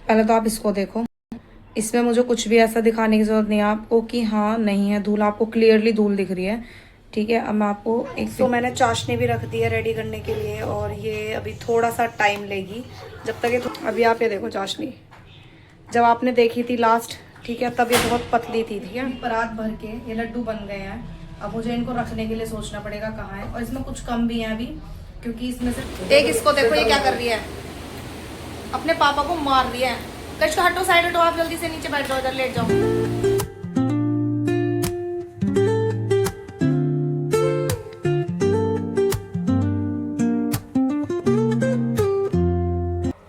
पहले तो आप इसको देखो, इसमें मुझे कुछ भी ऐसा दिखाने की जरूरत नहीं है आपको कि हाँ नहीं है धूल, आपको क्लियरली धूल दिख रही है। ठीक है, अब मैं आपको एक तो मैंने चाशनी भी रख दी है रेडी करने के लिए, और ये अभी थोड़ा सा टाइम लेगी जब तक ये अभी आप ये देखो चाशनी, जब आपने देखी थी लास्ट, ठीक है, तब ये बहुत पतली थी। ठीक है, परात भर के ये लड्डू बन गए हैं। अब मुझे इनको रखने के लिए सोचना पड़ेगा कहाँ है, और इसमें कुछ कम भी है अभी, क्योंकि इसमें से एक इसको देखो ये क्या कर रही है, अपने पापा को मार रही है। कश हटो, साइड हटो, आप जल्दी से नीचे बैठ जाओ, इधर लेट जाओ।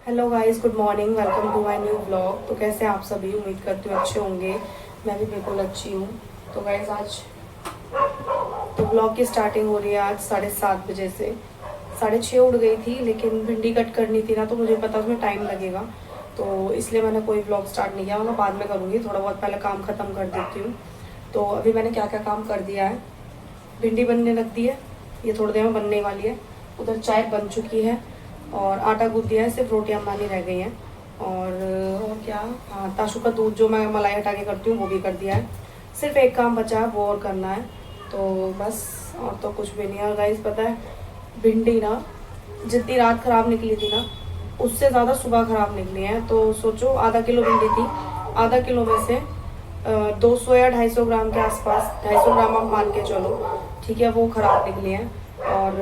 Hello guys, good morning, welcome to my new vlog. तो कैसे आप सभी, उम्मीद करती हूँ अच्छे होंगे। मैं भी बिल्कुल अच्छी हूँ। तो गाइस आज तो व्लॉग की स्टार्टिंग हो रही है आज 7:30 बजे से। 6:30 उठ गई थी, लेकिन भिंडी कट करनी थी ना, तो मुझे पता उसमें टाइम लगेगा, तो इसलिए मैंने कोई व्लॉग स्टार्ट नहीं किया। मैं बाद में करूँगी, थोड़ा बहुत पहले काम ख़त्म कर देती हूँ। तो अभी मैंने क्या क्या काम कर दिया है, भिंडी बनने लग दी है, ये थोड़ी देर में बनने वाली है। उधर चाय बन चुकी है और आटा गूंथ दिया है, सिर्फ रोटियां बनानी रह गई हैं। और क्या, हाँ, ताशु का दूध जो मैं मलाई हटा के करती हूँ वो भी कर दिया है। सिर्फ एक काम बचा है, वो और करना है, तो बस, और तो कुछ भी नहीं है। और गाइस पता है, भिंडी ना जितनी रात ख़राब निकली थी ना, उससे ज़्यादा सुबह ख़राब निकली है। तो सोचो, आधा किलो भिंडी थी, आधा किलो में से 200 या 250 ग्राम के आसपास, 250 ग्राम आप मान के चलो, ठीक है, वो ख़राब निकली है। और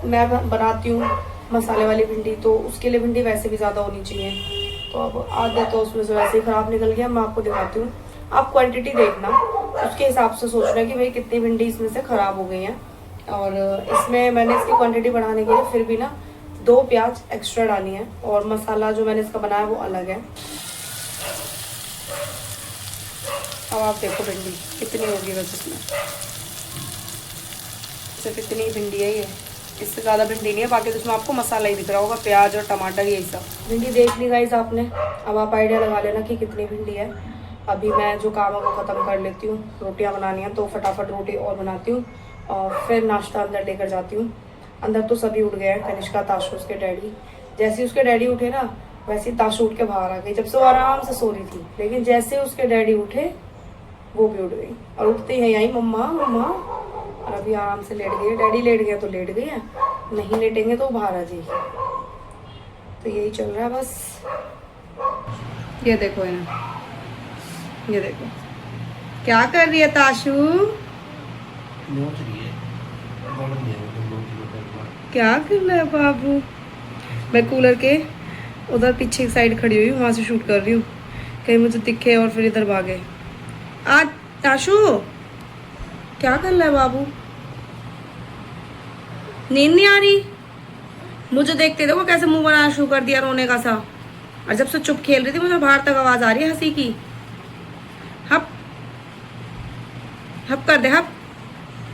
मैं बनाती हूँ मसाले वाली भिंडी, तो उसके लिए भिंडी वैसे भी ज़्यादा होनी चाहिए। तो अब आधे तो उसमें से वैसे ही ख़राब निकल गया। मैं आपको दिखाती हूँ, आप क्वांटिटी देखना, उसके हिसाब से सोचना कि भाई कितनी भिंडी इसमें से ख़राब हो गई हैं। और इसमें मैंने इसकी क्वांटिटी बढ़ाने के लिए फिर भी ना 2 प्याज एक्स्ट्रा डाली है, और मसाला जो मैंने इसका बनाया वो अलग है। अब आप देखो भिंडी कितनी होगी, बस इसमें सिर्फ इतनी भिंडी है ये, इससे ज़्यादा भिंडी नहीं है। बाकी तो इसमें आपको मसाला ही दिख रहा होगा, प्याज और टमाटर यही सब। भिंडी देख ली गाइस आपने, अब आप आइडिया लगा लेना कि कितनी भिंडी है। अभी मैं जो काम है वो ख़त्म कर लेती हूँ, रोटियाँ बनानी है तो फटाफट रोटी और बनाती हूँ, और फिर नाश्ता अंदर लेकर जाती हूँ। अंदर तो सभी उठ गए हैं, कनिष्का, ताशु, उसके डैडी। जैसे ही उसके डैडी उठे ना, वैसे ही ताशु उठ के बाहर आ गई। जब से वो आराम से सो रही थी, लेकिन जैसे उसके डैडी उठे वो भी उठ गई, और उठते ही आई मम्मा मम्मा, और अभी आराम से लेट गई है। डैडी लेट गया तो लेट गई है, नहीं लेटेंगे तो बाहर आ जाएगी। तो यही चल रहा है बस। ये देखो इन्हें, ये देखो क्या कर रही है ताशु, क्या कर रहा है बाबू। मैं कूलर के उधर पीछे की साइड खड़ी हुई हूँ, वहाँ से शूट कर रही हूँ, कहीं मुझे दिखे और फिर इधर भागे। आज ताशु क्या कर रहा है बाबू, नींद नहीं आ रही? मुझे देखते देखो कैसे मुंह बनाना शुरू कर दिया रोने का सा, और जब से चुप खेल रही थी मुझे बाहर तक आवाज आ रही है हंसी की। हप हप कर दे, हप।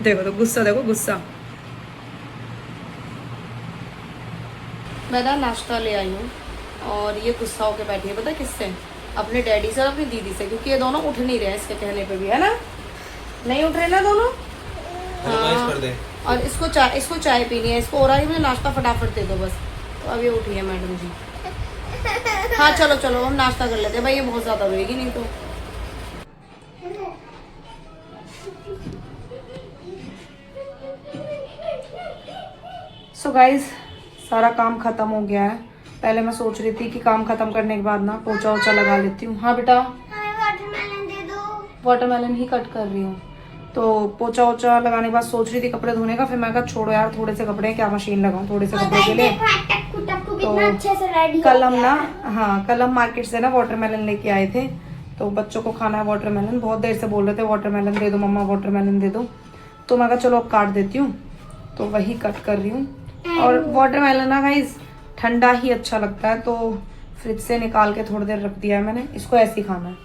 देखो तो गुस्सा, देखो गुस्सा। मैं ना नाश्ता ले आई हूँ, और ये गुस्सा होके बैठी है, पता किससे? अपने डैडी से और अपनी दीदी से, क्योंकि ये दोनों उठ नहीं रहे इसके कहने पे भी, है ना, नहीं उठ रहे ना दोनों। हाँ, कर दे। और इसको चाय पीनी है, इसको हो रहा है मुझे नाश्ता फटाफट दे दो बस। तो अब ये उठी है मैडम जी। हाँ चलो चलो हम नाश्ता कर लेते हैं भाई, ये बहुत ज़्यादा रोएगी नहीं तो। सो गाइस, सारा काम ख़त्म हो गया है। पहले मैं सोच रही थी कि काम ख़त्म करने के बाद ना पोछा वोछा लगा लेती हूँ। हाँ बेटा, वाटरमेलन दे दो। वाटरमेलन ही कट कर रही हूँ। तो पोछा वोछा लगाने के बाद सोच रही थी कपड़े धोने का, फिर मैं कहा छोड़ो यार, थोड़े से कपड़े हैं, क्या मशीन लगाऊं थोड़े से कपड़े के लिए। तो कल हम ना, हाँ कल हम मार्केट से ना वाटरमेलन लेके आए थे। तो बच्चों को खाना है वाटरमेलन, बहुत देर से बोल रहे थे वाटरमेलन दे दो मम्मा, वाटरमेलन दे दो। तो मैं कहा चलो अब काट देती हूँ, तो वही कट कर रही हूँ। और वाटरमेलन ना गाइस ठंडा ही अच्छा लगता है, तो फ्रिज से निकाल के थोड़ी देर रख दिया है मैंने। इसको ऐसे ही खाना है,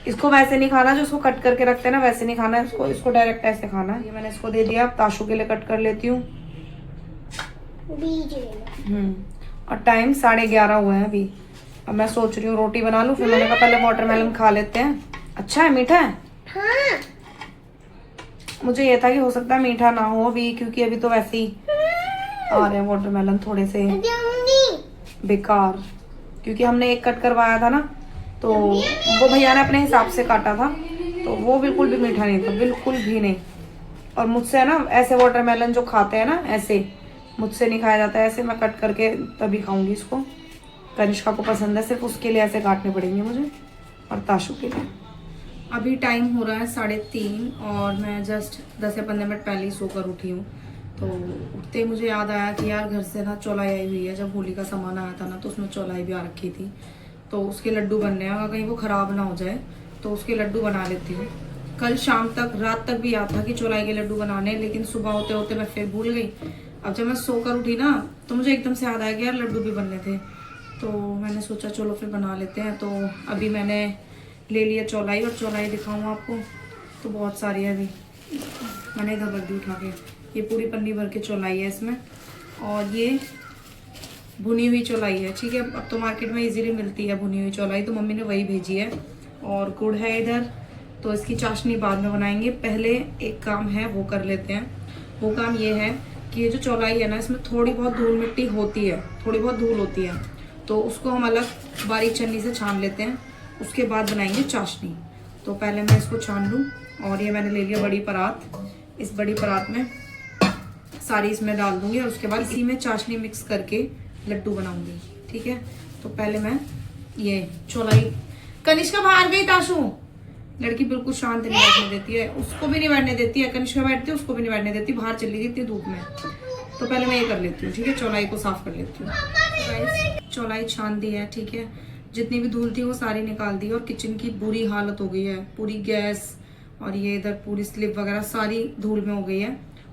इसको वैसे नहीं खाना जो उसको कट करके रखते हैं ना, वैसे नहीं खाना है इसको डायरेक्ट ऐसे खाना है। ये मैंने इसको दे दिया, अब ताशु के लिए कट कर लेती हूँ। और टाइम 11:30 हुए हैं अभी। अब मैं सोच रही हूँ रोटी बना लूँ, फिर मैंने कहा पहले वाटरमेलन खा लेते हैं। अच्छा है, मीठा है? हाँ। मुझे ये था कि हो सकता है मीठा ना हो अभी, क्योंकि अभी तो वैसे ही आ रहे हैं वाटरमेलन थोड़े से बेकार। क्योंकि हमने एक कट करवाया था ना, तो वो भैया ने अपने हिसाब से काटा था, तो वो बिल्कुल भी मीठा नहीं था, बिल्कुल भी नहीं। और मुझसे ना ऐसे वाटरमेलन जो खाते हैं ना, ऐसे मुझसे नहीं खाया जाता है, ऐसे मैं कट करके तभी खाऊंगी इसको। कनिष्का को पसंद है, सिर्फ उसके लिए ऐसे काटने पड़ेंगे मुझे और ताशु के लिए। अभी टाइम हो रहा है 3:30 और मैं जस्ट 10 या 15 मिनट पहले ही सोकर उठी हूँ। तो उठते ही मुझे याद आया कि यार घर से ना चौलाई आई हुई है, जब होली का सामान आया था ना तो उसमें चौलाई भी आ रखी थी, तो उसके लड्डू बनने हैं, अगर कहीं वो ख़राब ना हो जाए तो उसके लड्डू बना लेती हूँ। कल शाम तक, रात तक भी याद था कि चौलाई के लड्डू बनाने, लेकिन सुबह होते होते मैं फिर भूल गई। अब जब मैं सोकर उठी ना तो मुझे एकदम से याद आया कि यार लड्डू भी बनने थे, तो मैंने सोचा चलो फिर बना लेते हैं। तो अभी मैंने ले लिया चौलाई, और चौलाई दिखाऊँ आपको तो बहुत सारी है। अभी मैंने इधर रख दी उठा के, ये पूरी पन्नी भर के चौलाई है इसमें, और ये भुनी हुई चौलाई है। ठीक है, अब तो मार्केट में इजीली मिलती है भुनी हुई चौलाई, तो मम्मी ने वही भेजी है। और गुड़ है इधर, तो इसकी चाशनी बाद में बनाएंगे, पहले एक काम है वो कर लेते हैं। वो काम ये है कि ये जो चौलाई है ना, इसमें थोड़ी बहुत धूल मिट्टी होती है, थोड़ी बहुत धूल होती है, तो उसको हम अलग बारीक छन्नी से छान लेते हैं, उसके बाद बनाएंगे चाशनी। तो पहले मैं इसको छान लूँ। और ये मैंने ले लिया बड़ी परात, इस बड़ी परात में सारी इसमें डाल दूंगी, और उसके बाद इसी में चाशनी मिक्स करके लड्डू बनाऊंगी। ठीक है, तो पहले मैं ये चौलाई, कनिष्का बाहर गई, ताशु लड़की बिल्कुल शांत नहीं बैठने देती है, उसको भी नहीं बैठने देती है, कनिष्का बैठती है उसको भी नहीं बैठने देती, बाहर चली गई इतनी धूप में। तो पहले मैं ये कर लेती हूँ, ठीक है, चौलाई को साफ कर लेती हूँ। चौलाई छान दी है, ठीक है, जितनी भी धूल थी वो सारी निकाल दी, और किचन की बुरी हालत हो गई है, पूरी गैस और ये इधर पूरी स्लिप वगैरह सारी धूल में हो गई है।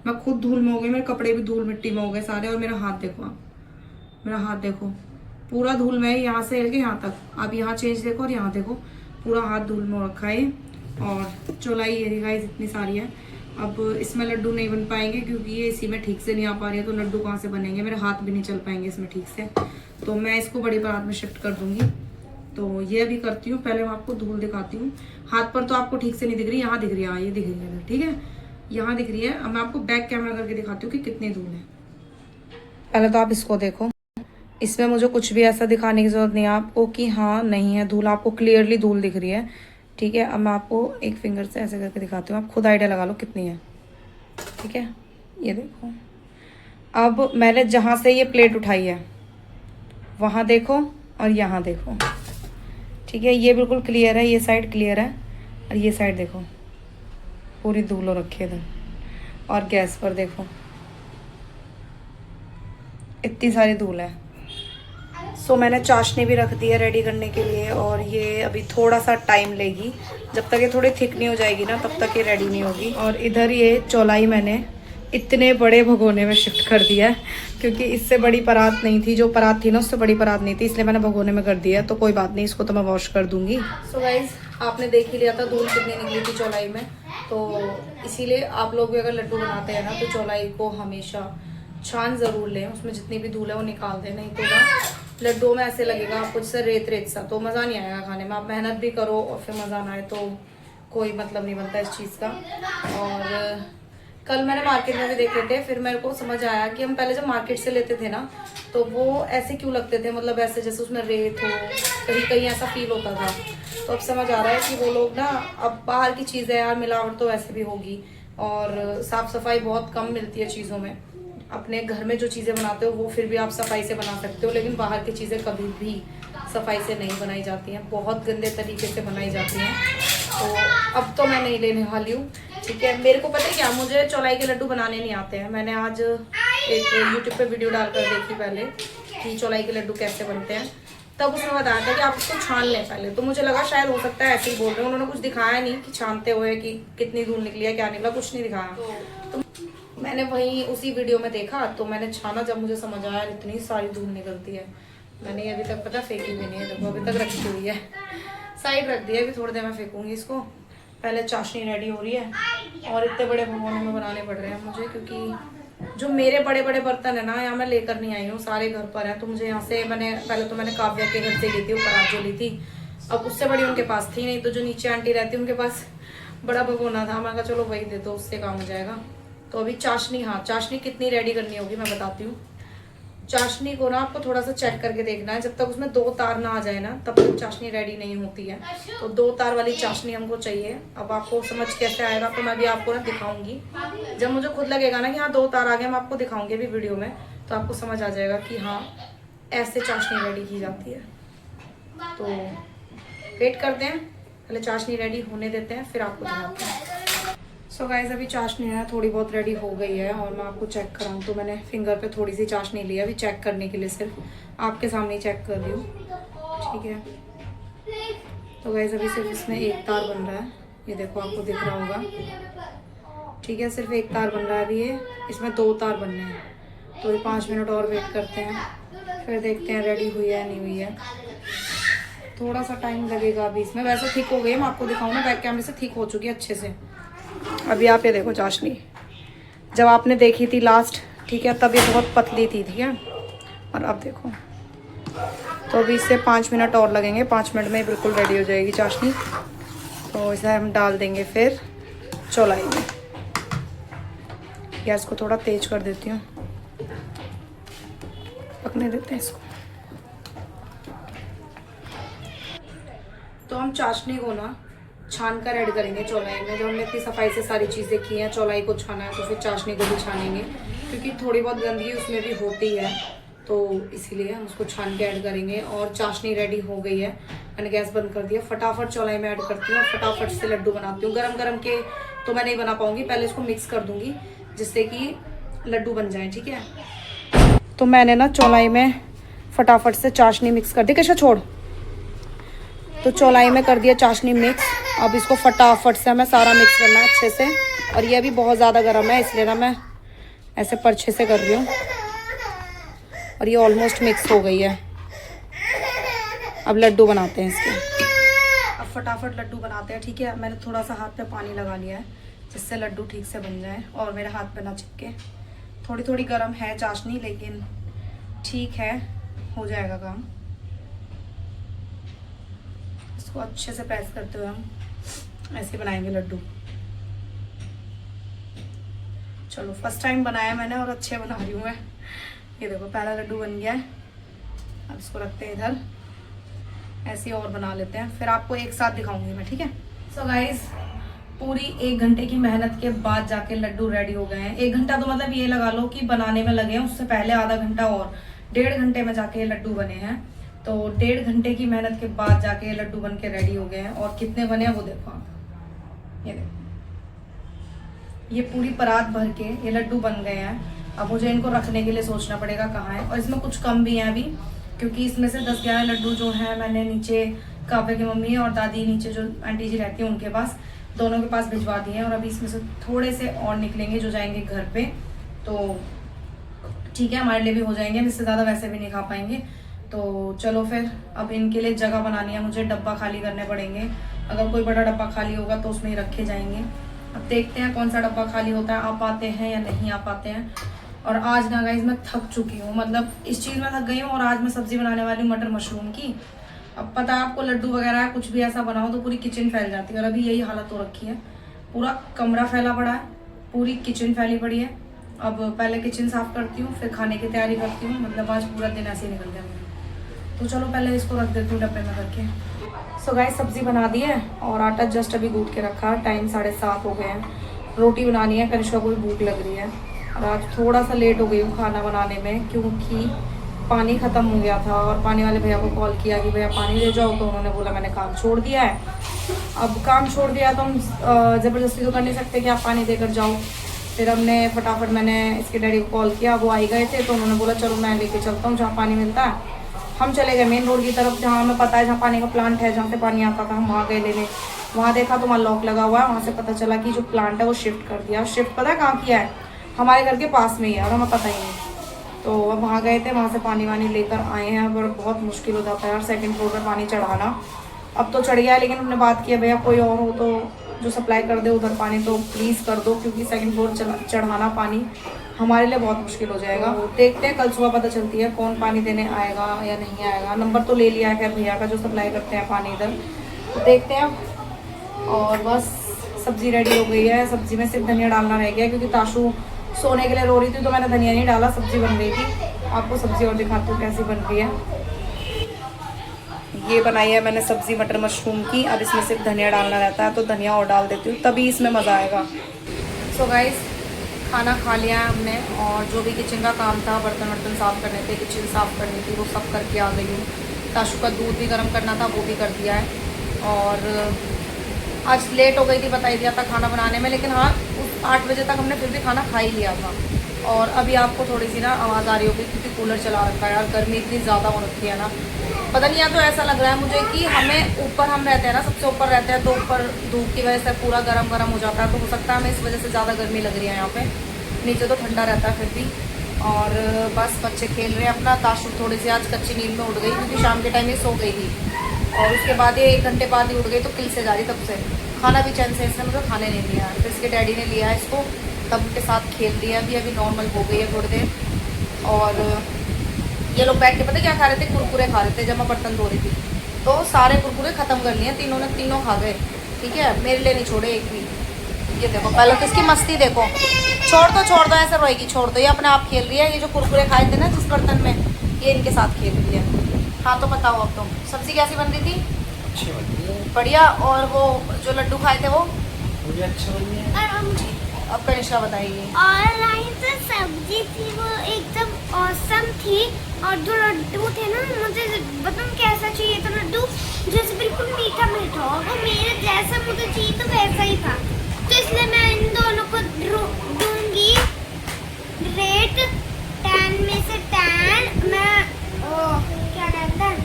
मैं खुद धूल में हो गई, मेरे कपड़े भी धूल मिट्टी में हो गए सारे, और मेरा हाथ देखो, आप मेरा हाथ देखो पूरा धूल में है, यहाँ से लेके यहाँ तक। आप यहाँ चेंज देखो और यहाँ देखो, पूरा हाथ धूल में रखा है। और चौलाई ये गाइस इतनी सारी है। अब इसमें लड्डू नहीं बन पाएंगे क्योंकि ये इसी में ठीक से नहीं आ पा रही है, तो लड्डू कहाँ से बनेंगे, मेरे हाथ भी नहीं चल पाएंगे इसमें ठीक से, तो मैं इसको बड़ी परात में शिफ्ट कर दूंगी। तो ये अभी करती हूँ, पहले मैं आपको धूल दिखाती हूँ। हाथ पर तो आपको ठीक से नहीं दिख रही, यहाँ दिख रही है, हाँ ये दिख रही है, ठीक है, यहाँ दिख रही है। अब मैं आपको बैक कैमरा करके दिखाती हूँ कि कितनी धूल है। पहले तो आप इसको देखो, इसमें मुझे कुछ भी ऐसा दिखाने की जरूरत नहीं है आपको कि हाँ नहीं है धूल, आपको क्लियरली धूल दिख रही है। ठीक है, अब मैं आपको एक फिंगर से ऐसे करके दिखाती हूँ, आप खुद आइडिया लगा लो कितनी है। ठीक है, ये देखो, अब मैंने जहाँ से ये प्लेट उठाई है वहाँ देखो और यहाँ देखो। ठीक है, ये बिल्कुल क्लियर है, ये साइड क्लियर है, और ये साइड देखो पूरी धूल हो रखी है इधर। और गैस पर देखो इतनी सारी धूल है। सो मैंने चाशनी भी रख दी है रेडी करने के लिए, और ये अभी थोड़ा सा टाइम लेगी, जब तक ये थोड़ी थिक नहीं हो जाएगी ना तब तक ये रेडी नहीं होगी। और इधर ये चौलाई मैंने इतने बड़े भगोने में शिफ्ट कर दिया है, क्योंकि इससे बड़ी परात नहीं थी, जो परात थी ना उससे बड़ी परात नहीं थी, इसलिए मैंने भगोने में कर दिया। तो कोई बात नहीं, इसको तो मैं वॉश कर दूंगी। सो गाइज आपने देख ही लिया था धूल कितनी निकली थी चौलाई में, तो इसीलिए आप लोग भी अगर लड्डू बनाते हैं ना तो चौलाई को हमेशा छान ज़रूर लें, उसमें जितनी भी धूल है वो निकाल दें, नहीं तो ना लड्डू में ऐसे लगेगा आपको जैसे रेत रेत सा, तो मज़ा नहीं आएगा खाने में। आप मेहनत भी करो और फिर मज़ा ना आए तो कोई मतलब नहीं बनता इस चीज़ का। और कल मैंने मार्केट में भी देखे थे, फिर मेरे को समझ आया कि हम पहले जब मार्केट से लेते थे ना तो वो ऐसे क्यों लगते थे, मतलब ऐसे जैसे उसमें रेत हो, कहीं कहीं ऐसा फील होता था। तो अब समझ आ रहा है कि वो लोग ना, अब बाहर की चीज़ें यार मिलावट तो वैसे भी होगी, और साफ़ सफाई बहुत कम मिलती है चीज़ों में। अपने घर में जो चीज़ें बनाते हो वो फिर भी आप सफाई से बना सकते हो, लेकिन बाहर की चीज़ें कभी भी सफाई से नहीं बनाई जाती हैं, बहुत गंदे तरीके से बनाई जाती हैं। तो अब तो मैं नहीं लेने वाली हूँ। ठीक है, मेरे को पता है क्या, मुझे चौलाई के लड्डू बनाने नहीं आते हैं। मैंने आज एक यूट्यूब पे वीडियो डालकर देखी पहले कि चौलाई के लड्डू कैसे बनते हैं, तब उसने बताया था कि आप उसको छान लें पहले, तो मुझे लगा शायद हो सकता है ऐसे ही बोल रहे हैं, उन्होंने कुछ दिखाया नहीं कि छानते हुए कि कितनी धूल निकली है, क्या निकला, कुछ नहीं दिखाया। तो मैंने वहीं उसी वीडियो में देखा, तो मैंने छाना, जब मुझे समझ आया इतनी सारी धूल निकलती है। मैंने अभी तक पता फेंकी भी नहीं है, देखो अभी तक रखी हुई है, साइड रख दी है, अभी थोड़ी देर में फेंकूंगी इसको। पहले चाशनी रेडी हो रही है, और इतने बड़े भगोने में बनाने पड़ रहे हैं मुझे, क्योंकि जो मेरे बड़े बड़े बर्तन है ना यहाँ मैं लेकर नहीं आई हूँ, सारे घर पर हैं। तो मुझे यहाँ से मैंने काव्या के घर से ली थी, ऊपर जो ली थी, अब उससे बड़ी उनके पास थी नहीं, तो जो नीचे आंटी रहती उनके पास बड़ा भगोना था, मैं कहा चलो वही दे दो, उससे काम हो जाएगा। तो अभी चाशनी, हाँ चाशनी कितनी रेडी करनी होगी मैं बताती हूँ। चाशनी को ना आपको थोड़ा सा चेक करके देखना है, जब तक उसमें 2 तार ना आ जाए ना तब तक चाशनी रेडी नहीं होती है। तो 2 तार वाली चाशनी हमको चाहिए। अब आपको समझ कैसे आएगा तो मैं भी आपको ना दिखाऊंगी। जब मुझे खुद लगेगा ना कि हाँ 2 तार आ गए, मैं आपको दिखाऊंगी अभी वीडियो में, तो आपको समझ आ जाएगा कि हाँ ऐसे चाशनी रेडी की जाती है। तो वेट करते हैं, पहले चाशनी रेडी होने देते हैं फिर आपको दिखाते हैं। सो गाइस अभी चाशनी है थोड़ी बहुत रेडी हो गई है और मैं आपको चेक कराऊँ तो मैंने फिंगर पे थोड़ी सी चाशनी ली है अभी चेक करने के लिए, सिर्फ आपके सामने ही चेक कर रही हूँ। ठीक है, तो गाइस अभी सिर्फ इसमें 1 तार बन रहा है, ये देखो आपको दिख रहा होगा। ठीक है, सिर्फ 1 तार बन रहा है अभी, ये इसमें 2 तार बनने हैं। तो ये 5 मिनट और वेट करते हैं, फिर देखते हैं रेडी हुई है नहीं हुई है। थोड़ा सा टाइम लगेगा अभी इसमें, वैसे ठीक हो गई है, मैं आपको दिखाऊँ ना बैक कैमरे से, ठीक हो चुकी है अच्छे से। अभी आप ये देखो चाशनी, जब आपने देखी थी लास्ट, ठीक है, तब ये बहुत पतली थी, ठीक है, और अब देखो। तो अभी इससे 5 मिनट और लगेंगे, 5 मिनट में बिल्कुल रेडी हो जाएगी चाशनी। तो इसे हम डाल देंगे फिर चौलाई में। गैस को थोड़ा तेज कर देती हूँ, पकने देते हैं इसको। तो हम चाशनी को ना छान कर ऐड करेंगे चौलाई में। जब हमने इतनी सफाई से सारी चीज़ें की हैं, चौलाई को छाना है तो फिर चाशनी को भी छानेंगे, क्योंकि थोड़ी बहुत गंदगी उसमें भी होती है, तो इसीलिए हम उसको छान के ऐड करेंगे। और चाशनी रेडी हो गई है, मैंने गैस बंद कर दिया। फटाफट चौलाई में ऐड करती हूँ और फटाफट से लड्डू बनाती हूँ। गरम गरम के तो मैं नहीं बना पाऊँगी, पहले इसको मिक्स कर दूँगी जिससे कि लड्डू बन जाए। ठीक है, तो मैंने ना चौलाई में फटाफट से चाशनी मिक्स कर दी। कैसा छोड़, तो चौलाई में कर दिया चाशनी मिक्स। अब इसको फटाफट से हमें सारा मिक्स करना है अच्छे से। और ये अभी बहुत ज़्यादा गर्म है, इसलिए ना मैं ऐसे परछे से कर रही हूँ। और ये ऑलमोस्ट मिक्स हो गई है। अब लड्डू बनाते हैं इसके, अब फटाफट लड्डू बनाते हैं। ठीक है, मैंने थोड़ा सा हाथ पे पानी लगा लिया है जिससे लड्डू ठीक से बन जाए और मेरे हाथ पे ना चिपके। थोड़ी थोड़ी गर्म है चाशनी, लेकिन ठीक है, हो जाएगा काम। इसको अच्छे से प्रेस करते हुए हम ऐसे बनाएंगे लड्डू। चलो, फर्स्ट टाइम बनाया मैंने और अच्छे बना रही हूँ मैं। ये देखो पहला लड्डू बन गया है। अब इसको रखते हैं इधर, ऐसे और बना लेते हैं, फिर आपको एक साथ दिखाऊंगी मैं। ठीक है, सो गाइस पूरी 1 घंटे की मेहनत के बाद जाके लड्डू रेडी हो गए हैं। 1 घंटा तो मतलब ये लगा लो कि बनाने में लगे हैं, उससे पहले आधा घंटा और 1.5 घंटे में जाके लड्डू बने हैं। तो 1.5 घंटे की मेहनत के बाद जाके लड्डू बन के रेडी हो गए हैं। और कितने बने हैं वो देखो आप, ये देखो, ये पूरी परात भर के ये लड्डू बन गए हैं। अब मुझे इनको रखने के लिए सोचना पड़ेगा कहाँ है। और इसमें कुछ कम भी हैं अभी, क्योंकि इसमें से 10-11 लड्डू जो हैं मैंने नीचे काव्य की मम्मी और दादी नीचे जो आंटी जी रहती हैं उनके पास, दोनों के पास भिजवा दिए हैं। और अभी इसमें से थोड़े से और निकलेंगे जो जाएंगे घर पे, तो ठीक है, हमारे लिए भी हो जाएंगे। इससे ज़्यादा वैसे भी नहीं खा पाएंगे। तो चलो फिर अब इनके लिए जगह बनानी है, मुझे डब्बा खाली करने पड़ेंगे। अगर कोई बड़ा डब्बा खाली होगा तो उसमें ही रखे जाएंगे। अब देखते हैं कौन सा डब्बा खाली होता है, आ पाते हैं या नहीं आ पाते हैं। और आज ना गाइस मैं थक चुकी हूँ, मतलब इस चीज़ में थक गई हूँ। और आज मैं सब्जी बनाने वाली हूँ मटर मशरूम की। अब पता है आपको, लड्डू वगैरह कुछ भी ऐसा बनाओ तो पूरी किचन फैल जाती है, और अभी यही हालत हो रखी है। पूरा कमरा फैला पड़ा है, पूरी किचन फैली पड़ी है। अब पहले किचन साफ करती हूँ, फिर खाने की तैयारी करती हूँ। मतलब आज पूरा दिन ऐसे ही निकल गया मेरा। तो चलो पहले इसको रख देती हूँ डब्बे में करके। सो गाइस सब्जी बना दी है और आटा जस्ट अभी गूंथ के रखा। टाइम 7:30 हो गए हैं। रोटी बनानी है, कनिष्का को भी भूख लग रही है। और आज थोड़ा सा लेट हो गई हूँ खाना बनाने में, क्योंकि पानी ख़त्म हो गया था। और पानी वाले भैया को कॉल किया कि भैया पानी ले जाओ, तो उन्होंने बोला मैंने काम छोड़ दिया है। अब काम छोड़ दिया तो हम ज़बरदस्ती तो कर नहीं सकते कि आप पानी देकर जाओ। फिर हमने फटाफट, मैंने इसके डैडी को कॉल किया, वो आ गए थे, तो उन्होंने बोला चलो मैं लेके चलता हूँ जहाँ पानी मिलता है। हम चले गए मेन रोड की तरफ, जहाँ हमें पता है जहाँ पानी का प्लांट है, जहाँ से पानी आता था, हम वहाँ गए लेने। वहाँ देखा तो वहाँ लॉक लगा हुआ है। वहाँ से पता चला कि जो प्लांट है वो शिफ्ट कर दिया। शिफ्ट पता है कहाँ किया है, हमारे घर के पास में ही है और हमें पता ही नहीं। तो अब वहाँ गए थे, वहाँ से पानी वानी लेकर आए हैं। पर बहुत मुश्किल हो जाता है यार 2nd फ्लोर पर पानी चढ़ाना। अब तो चढ़ गया है, लेकिन हमने बात किया भैया कोई और हो तो जो सप्लाई कर दे उधर पानी, तो प्लीज़ कर दो, क्योंकि 2nd फ्लोर चढ़ाना पानी हमारे लिए बहुत मुश्किल हो जाएगा। देखते हैं, कल सुबह पता चलती है कौन पानी देने आएगा या नहीं आएगा। नंबर तो ले लिया है खैर भैया का जो सप्लाई करते हैं पानी इधर, तो देखते हैं। और बस सब्ज़ी रेडी हो गई है। सब्ज़ी में सिर्फ धनिया डालना रह गया, क्योंकि ताशू सोने के लिए रो रही थी तो मैंने धनिया नहीं डाला, सब्ज़ी बन गई थी। आपको सब्जी और दिखाती हूँ कैसी बन रही है। ये बनाई है मैंने सब्जी मटर मशरूम की। अब इसमें सिर्फ धनिया डालना रहता है, तो धनिया और डाल देती हूँ, तभी इसमें मज़ा आएगा। सो गाइस, खाना खा लिया है हमने, और जो भी किचन का काम था, बर्तन वर्तन साफ़ करने थे, किचन साफ़ करनी थी, वो सब करके आ गई हूँ। ताशु का दूध भी गर्म करना था, वो भी कर दिया है। और आज लेट हो गई थी, बता ही दिया था खाना बनाने में, लेकिन हाँ 8 बजे तक हमने फिर भी खाना खा ही लिया था। और अभी आपको थोड़ी सी ना आवाज़ आ रही होगी क्योंकि कूलर चला रखा है यार, गर्मी इतनी ज़्यादा हो रखी है ना, पता नहीं। या तो ऐसा लग रहा है मुझे कि हमें ऊपर, हम रहते हैं ना, सबसे ऊपर रहते हैं, तो ऊपर धूप की वजह से पूरा गर्म हो जाता है, तो हो सकता है हमें इस वजह से ज़्यादा गर्मी लग रही है यहाँ पे। नीचे तो ठंडा रहता है फिर भी। और बस बच्चे खेल रहे हैं अपना। ताशु थोड़ी सी आज कच्ची नींद में उठ गई क्योंकि शाम के टाइम ये सो गई थी, और उसके बाद ये 1 घंटे बाद ही उठ गई, तो किल से जा रही तब से। खाना भी चैन से इसने मुझे खाने नहीं दिया, फिर इसके डैडी ने लिया है इसको, तब के साथ खेल रही है। अभी नॉर्मल हो गई है थोड़ी देर। और ये लोग बैठ के पता क्या खा रहे थे, कुरकुरे खा रहे थे जब मैं बर्तन धो रही थी, तो सारे कुरकुरे ख़त्म कर लिए तीनों खा गए, ठीक है, मेरे लिए नहीं छोड़े एक भी। ये देखो पहले तो इसकी मस्ती देखो। छोड़ दो ऐसे रोएगी, छोड़ दो, ये अपने आप खेल रही है। ये जो कुरकुरे खाए थे ना जिस बर्तन में, ये इनके साथ खेल रही है। हाँ तो बताओ अब तुम, सब्जी कैसी बन रही थी? अच्छी बनी है, बढ़िया। और वो जो लड्डू खाए थे वो मुझे अच्छी बनी है। अब कनिष्का बताइए। और जो सब्जी थी वो एकदम औसम थी, और जो लड्डू थे ना, मुझे बताऊं कैसा चाहिए था लड्डू, जैसे बिल्कुल मीठा मीठा हो, वो मेरे जैसा मुझे चाहिए तो वैसा ही था। तो इसलिए मैं इन दोनों को दूंगी रेट 10 में से 10। मैं क्या कहता है,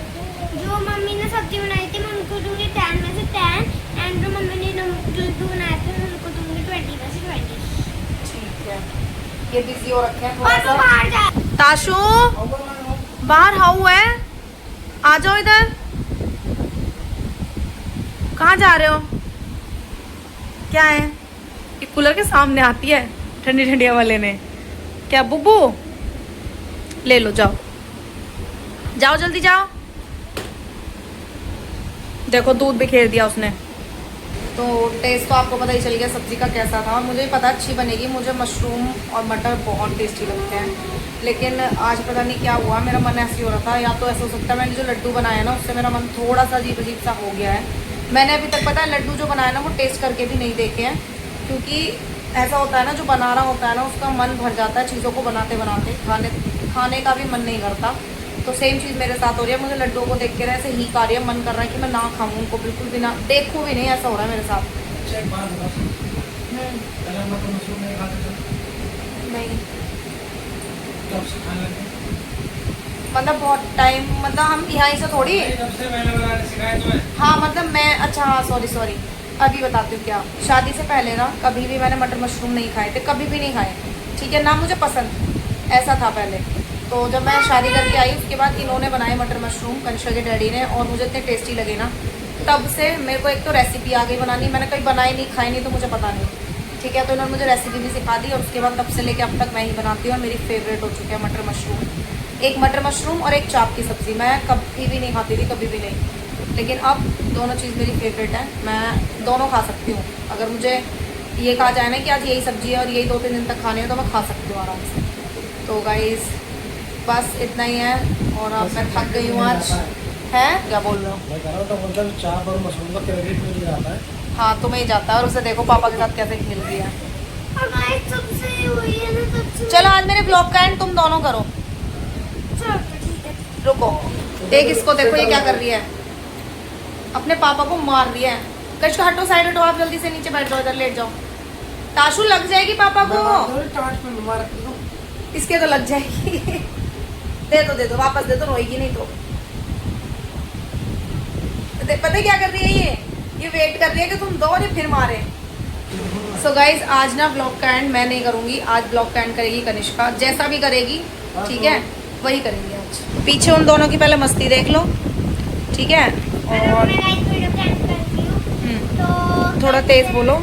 जो मम्मी ने सब्जी बनाई थी मैं उनको दूंगी 10 में से 10, एंड जो मम्मी ने लड्डू बनाए थे मैं उनको दूंगी 20 में से 20। ठीक है, ये बिजी हो रखे हैं और तो बाहर जा। ताशु बाहर हाउ है, आ जाओ इधर। कहाँ जा रहे हो? क्या है? ये कूलर के सामने आती है ठंडी ठंडी हवा लेने। क्या बुब्बू? ले लो, जाओ जाओ जल्दी जाओ। देखो दूध भी खेल दिया उसने। तो टेस्ट तो आपको पता ही चल गया सब्जी का कैसा था, और मुझे भी पता अच्छी बनेगी। मुझे मशरूम और मटर बहुत टेस्टी लगते हैं, लेकिन आज पता नहीं क्या हुआ, मेरा मन ऐसे हो रहा था। या तो ऐसा हो सकता है मैंने जो लड्डू बनाया ना उससे मेरा मन थोड़ा सा अजीब अजीब सा हो गया है। मैंने अभी तक पता है लड्डू जो बनाया ना वो टेस्ट करके भी नहीं देखे हैं, क्योंकि ऐसा होता है ना, जो बना रहा होता है ना उसका मन भर जाता है चीज़ों को बनाते बनाते, खाने का भी मन नहीं करता। तो सेम चीज़ मेरे साथ हो रही है। मुझे लड्डुओं को देख के ऐसे ही आ रही है, मन कर रहा है कि मैं ना खाऊं उनको, बिल्कुल भी ना देखूं भी नहीं, ऐसा हो रहा है मेरे साथ। अच्छा एक बात बता, पहले हम तो मशरूम नहीं खाते थे, नहीं कब से खाने लगे? मतलब बहुत टाइम, मतलब हम यहाँ से थोड़ी। जब से मैंने बनाने सिखाया तुम्हें। हाँ मतलब मैं, अच्छा हाँ सॉरी अभी बताती हूँ क्या। शादी से पहले ना कभी भी मैंने मटर मशरूम नहीं खाए थे, कभी भी नहीं खाए, ठीक है ना, मुझे पसंद, ऐसा था पहले। तो जब मैं शादी करके आई उसके बाद इन्होंने बनाए मटर मशरूम, कनिष्का के डैडी ने, और मुझे इतने टेस्टी लगे ना, तब से मेरे को एक तो रेसिपी आ गई बनानी। मैंने कभी बनाई नहीं, खाई नहीं, तो मुझे पता नहीं, ठीक है। तो इन्होंने मुझे रेसिपी भी सिखा दी, और उसके बाद तब से लेके अब तक मैं ही बनाती हूँ, और मेरी फेवरेट हो चुकी है मटर मशरूम। एक मटर मशरूम और एक चाप की सब्ज़ी मैं कभी भी नहीं खाती थी, कभी भी नहीं, लेकिन अब दोनों चीज़ मेरी फेवरेट है, मैं दोनों खा सकती हूँ। अगर मुझे ये कहा जाए ना कि आज यही सब्ज़ी है और यही 2-3 दिन तक खानी है, तो मैं खा सकती हूँ आराम से। तो गाइज़ बस इतना ही है, और अब मैं थक गई हूँ आज। है क्या बोल रहे हो? मैं कह रहा हूँ तो मतलब चाप और मशरूम का क्रेडिट मुझे जाता है। हाँ तुम्हें ही जाता है, और उसे देखो पापा के साथ कैसे खेल रही है। और गाइस सबसे हुई है ना, सबसे चलो आज मेरे ब्लॉग का एंड तुम दोनों करो। चलो ठीक है। रुको, देख इसको, देखो ये क्या कर रही है, अपने पापा को मार रही है। कश हटो, साइड हटो, आप जल्दी से नीचे बैठ जाओ, इधर लेट जाओ। ताशु लग जाएगी पापा को, इसके तो लग जाएगी। दे दो वापस दे दो, रोएगी नहीं तो। पता है क्या कर रही है ये वेट कर रही है कि तुम दो और ये फिर मारे। सो गाइज आज ना ब्लॉग का एंड मैं नहीं करूंगी, आज ब्लॉग का एंड करेगी कनिष्का, जैसा भी करेगी ठीक है वही करेंगे आज। पीछे उन दोनों की पहले मस्ती देख लो, ठीक है। और मैं गाइस वीडियो कैंसिल करती हूँ, तो थोड़ा तेज बोलो।